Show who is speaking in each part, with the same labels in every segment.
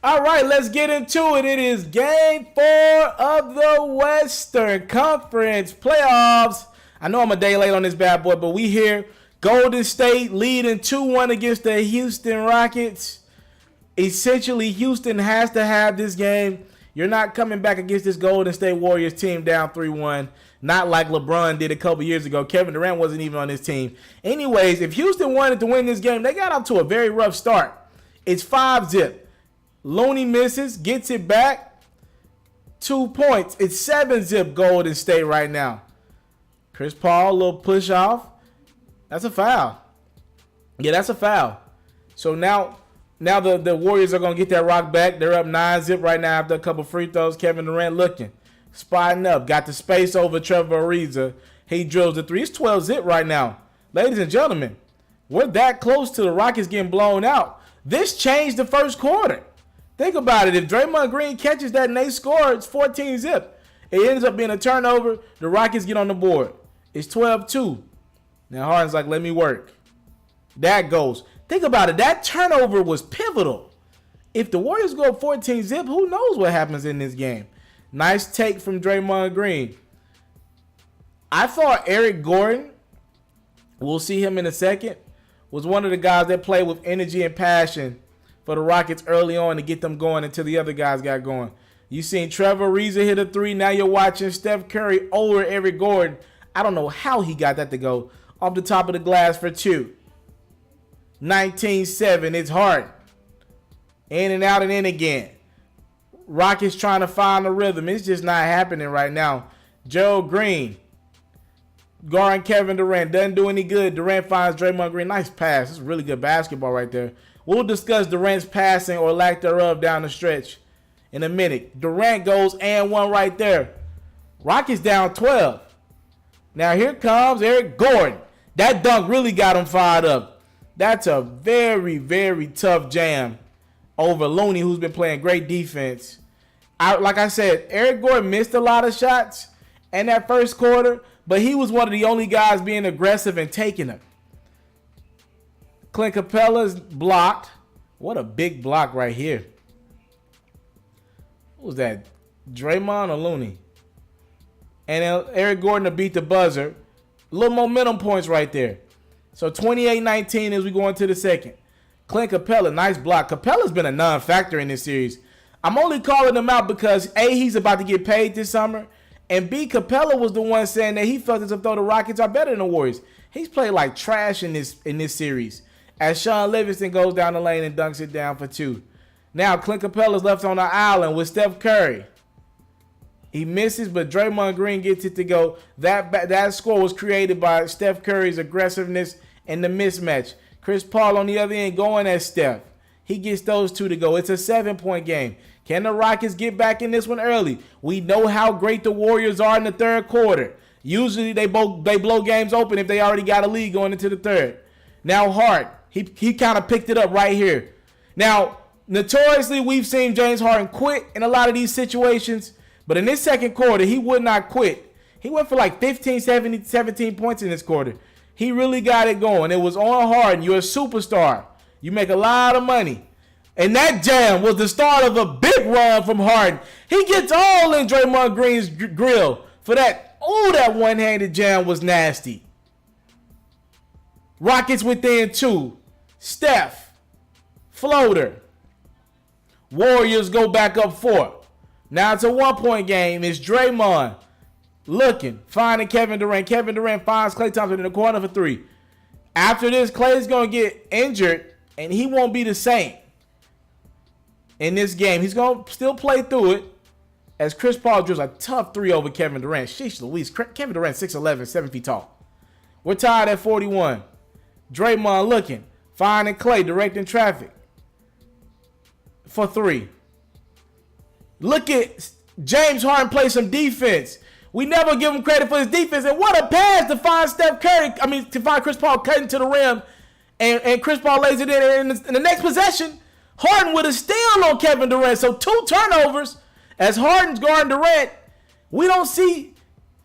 Speaker 1: All right, let's get into it. It is game 4 of the Western Conference playoffs. I know I'm a day late on this bad boy, but we here. Golden State leading 2-1 against the Houston Rockets. Essentially, Houston has to have this game. You're not coming back against this Golden State Warriors team down 3-1. Not like LeBron did a couple years ago. Kevin Durant wasn't even on this team. Anyways, if Houston wanted to win this game, they got off to a very rough start. It's 5-zip. Looney misses, gets it back. 2 points. It's 7-zip Golden State right now. Chris Paul, a little push off. That's a foul. Yeah, that's a foul. So now the Warriors are going to get that rock back. They're up 9-zip right now after a couple free throws. Kevin Durant looking. Spotting up. Got the space over Trevor Ariza. He drills the three. It's 12-zip right now. Ladies and gentlemen, we're that close to the Rockets getting blown out. This changed the first quarter. Think about it. If Draymond Green catches that and they score, it's 14-zip. It ends up being a turnover. The Rockets get on the board. It's 12-2. Now Harden's like, let me work. That goes. Think about it. That turnover was pivotal. If the Warriors go 14-zip, who knows what happens in this game? Nice take from Draymond Green. I thought Eric Gordon, we'll see him in a second, was one of the guys that played with energy and passion for the Rockets early on to get them going until the other guys got going. You seen Trevor Ariza hit a three. Now you're watching Steph Curry over Eric Gordon. I don't know how he got that to go off the top of the glass for 2. 19-7. It's hard. In and out and in again. Rockets trying to find the rhythm. It's just not happening right now. Gerald Green guarding Kevin Durant. Doesn't do any good. Durant finds Draymond Green. Nice pass. It's really good basketball right there. We'll discuss Durant's passing or lack thereof down the stretch in a minute. Durant goes and one right there. Rockets down 12. Now here comes Eric Gordon. That dunk really got him fired up. That's a very, very tough jam over Looney, who's been playing great defense. Like I said, Eric Gordon missed a lot of shots in that first quarter, but he was one of the only guys being aggressive and taking them. Clint Capella's blocked. What a big block right here. What was that? Draymond or Looney? And Eric Gordon to beat the buzzer. Little momentum points right there. So 28-19 as we go into the second. Clint Capella, nice block. Capella's been a non-factor in this series. I'm only calling him out because A, he's about to get paid this summer, and B, Capella was the one saying that he felt as though the Rockets are better than the Warriors. He's played like trash in this series. As Sean Livingston goes down the lane and dunks it down for 2. Now Clint Capella's left on the island with Steph Curry. He misses, but Draymond Green gets it to go. That score was created by Steph Curry's aggressiveness and the mismatch. Chris Paul on the other end going at Steph. He gets those 2 to go. It's a 7-point game. Can the Rockets get back in this one early? We know how great the Warriors are in the third quarter. Usually they blow games open if they already got a lead going into the third. Now Harden, he kind of picked it up right here. Now, notoriously, we've seen James Harden quit in a lot of these situations, but in this second quarter, he would not quit. He went for like 15, 17 points in this quarter. He really got it going. It was on Harden. You're a superstar. You make a lot of money. And that jam was the start of a big run from Harden. He gets all in Draymond Green's grill for that. Oh, that one-handed jam was nasty. Rockets within 2. Steph. Floater. Warriors go back up 4. Now it's a 1-point game. It's Draymond looking, finding Kevin Durant. Kevin Durant finds Klay Thompson in the corner for 3. After this, Klay's going to get injured, and he won't be the same in this game. He's going to still play through it as Chris Paul drills a tough 3 over Kevin Durant. Sheesh Louise. Kevin Durant, 6'11", 7 feet tall. We're tied at 41. Draymond looking, finding Klay, directing traffic for 3. Look at James Harden play some defense. We never give him credit for his defense. And what a pass to find to find Chris Paul cutting to the rim. And Chris Paul lays it in the next possession. Harden with a steal on Kevin Durant. So 2 turnovers as Harden's guarding Durant. We don't see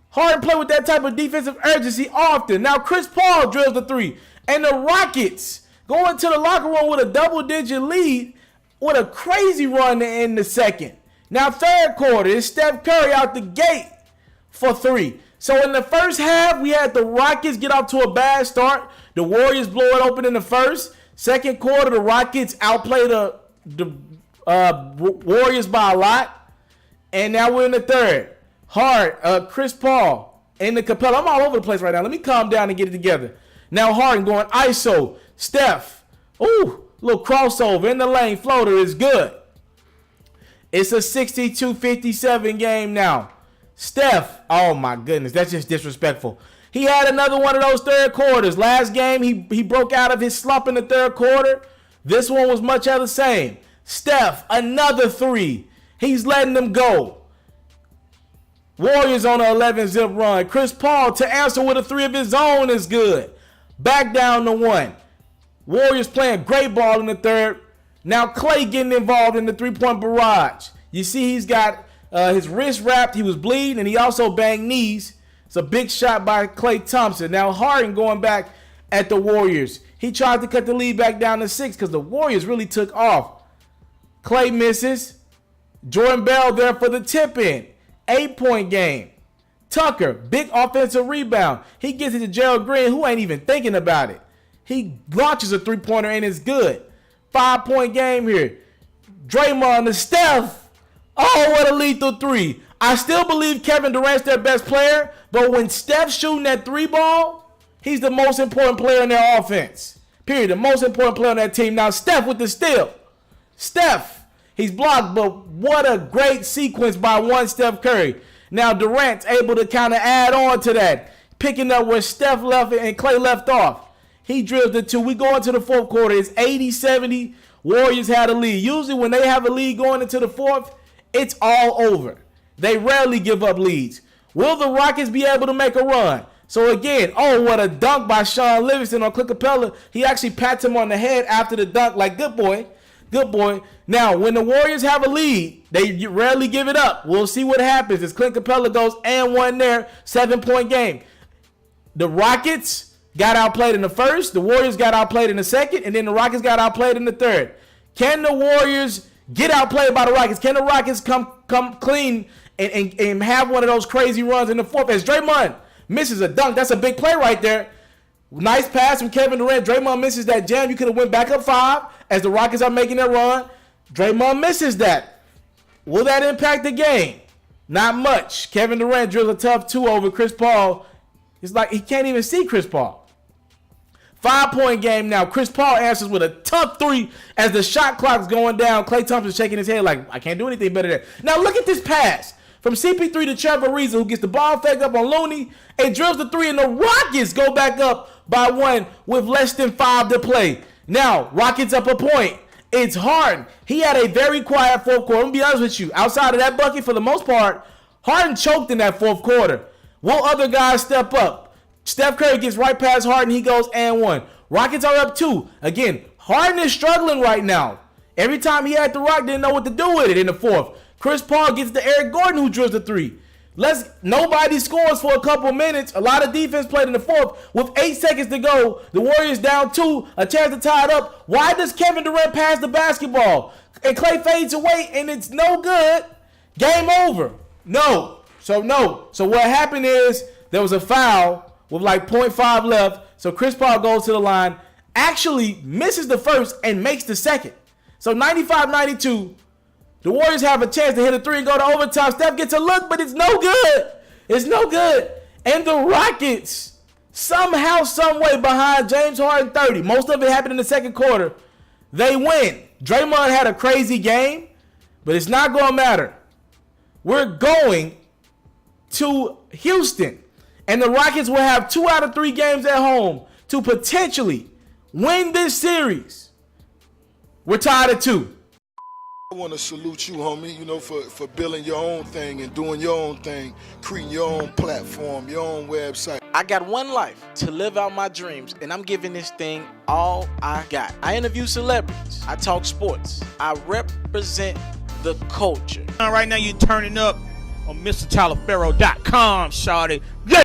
Speaker 1: Harden play with that type of defensive urgency often. Now Chris Paul drills the 3. And the Rockets go into the locker room with a double-digit lead with a crazy run to end the second. Now, third quarter, it's Steph Curry out the gate for 3. So in the first half, we had the Rockets get off to a bad start. The Warriors blow it open in the first. Second quarter, the Rockets outplay the Warriors by a lot. And now we're in the third. Chris Paul, and the Capella. I'm all over the place right now. Let me calm down and get it together. Now Harden going ISO. Steph. Ooh, little crossover in the lane. Floater is good. It's a 62-57 game now. Steph, oh my goodness, that's just disrespectful. He had another one of those third quarters. Last game, he broke out of his slump in the third quarter. This one was much of the same. Steph, another 3. He's letting them go. Warriors on an 11-zip run. Chris Paul to answer with a 3 of his own is good. Back down to 1. Warriors playing great ball in the third. Now Clay getting involved in the three-point barrage. You see he's got his wrist wrapped. He was bleeding, and he also banged knees. It's a big shot by Klay Thompson. Now Harden going back at the Warriors. He tried to cut the lead back down to 6 because the Warriors really took off. Clay misses. Jordan Bell there for the tip-in. 8-point game. Tucker, big offensive rebound. He gets it to Gerald Green, who ain't even thinking about it. He launches a three-pointer, and it's good. 5-point game here. Draymond to Steph. Oh, what a lethal 3. I still believe Kevin Durant's their best player, but when Steph's shooting that 3 ball, he's the most important player in their offense. Period. The most important player on that team. Now, Steph with the steal. Steph, he's blocked, but what a great sequence by one Steph Curry. Now, Durant's able to kind of add on to that, picking up where Steph left and Clay left off. He drills the 2. We go into the fourth quarter. It's 80-70. Warriors had a lead. Usually when they have a lead going into the fourth, it's all over. They rarely give up leads. Will the Rockets be able to make a run? So again, oh, what a dunk by Sean Livingston on Clint Capella. He actually pats him on the head after the dunk like, good boy, good boy. Now, when the Warriors have a lead, they rarely give it up. We'll see what happens as Clint Capella goes and 1 there, 7-point game. The Rockets got outplayed in the first, the Warriors got outplayed in the second, and then the Rockets got outplayed in the third. Can the Warriors get outplayed by the Rockets? Can the Rockets come clean and have one of those crazy runs in the fourth? As Draymond misses a dunk, that's a big play right there. Nice pass from Kevin Durant. Draymond misses that jam. You could have went back up 5 as the Rockets are making their run. Draymond misses that. Will that impact the game? Not much. Kevin Durant drills a tough 2 over Chris Paul. It's like he can't even see Chris Paul. 5-point game now. Chris Paul answers with a tough 3 as the shot clock's going down. Klay Thompson shaking his head like, I can't do anything better than that. Now look at this pass from CP3 to Trevor Ariza, who gets the ball fake up on Looney and drills the 3, and the Rockets go back up by 1 with less than 5 to play. Now, Rockets up a point. It's Harden. He had a very quiet fourth quarter. I'm going to be honest with you. Outside of that bucket, for the most part, Harden choked in that fourth quarter. Will other guys step up? Steph Curry gets right past Harden. He goes and 1. Rockets are up 2. Again, Harden is struggling right now. Every time he had the rock, didn't know what to do with it in the fourth. Chris Paul gets to Eric Gordon, who drills the 3. Nobody scores for a couple minutes. A lot of defense played in the fourth. With 8 seconds to go, the Warriors down 2, a chance to tie it up. Why does Kevin Durant pass the basketball? And Clay fades away, and it's no good. Game over. No. So what happened is there was a foul with like 0.5 left. So Chris Paul goes to the line, actually misses the first and makes the second. So 95-92. The Warriors have a chance to hit a 3 and go to overtime. Steph gets a look, but it's no good. It's no good. And the Rockets, somehow, some way behind James Harden 30. Most of it happened in the second quarter. They win. Draymond had a crazy game, but it's not going to matter. We're going to Houston, and the Rockets will have 2 out of 3 games at home to potentially win this series. We're tied at 2.
Speaker 2: I want to salute you, homie, for building your own thing and doing your own thing, creating your own platform, your own website.
Speaker 3: I got one life to live out my dreams, and I'm giving this thing all I got. I interview celebrities. I talk sports. I represent the culture.
Speaker 4: Right now, you're turning up on MrTaliaferro.com, shawty.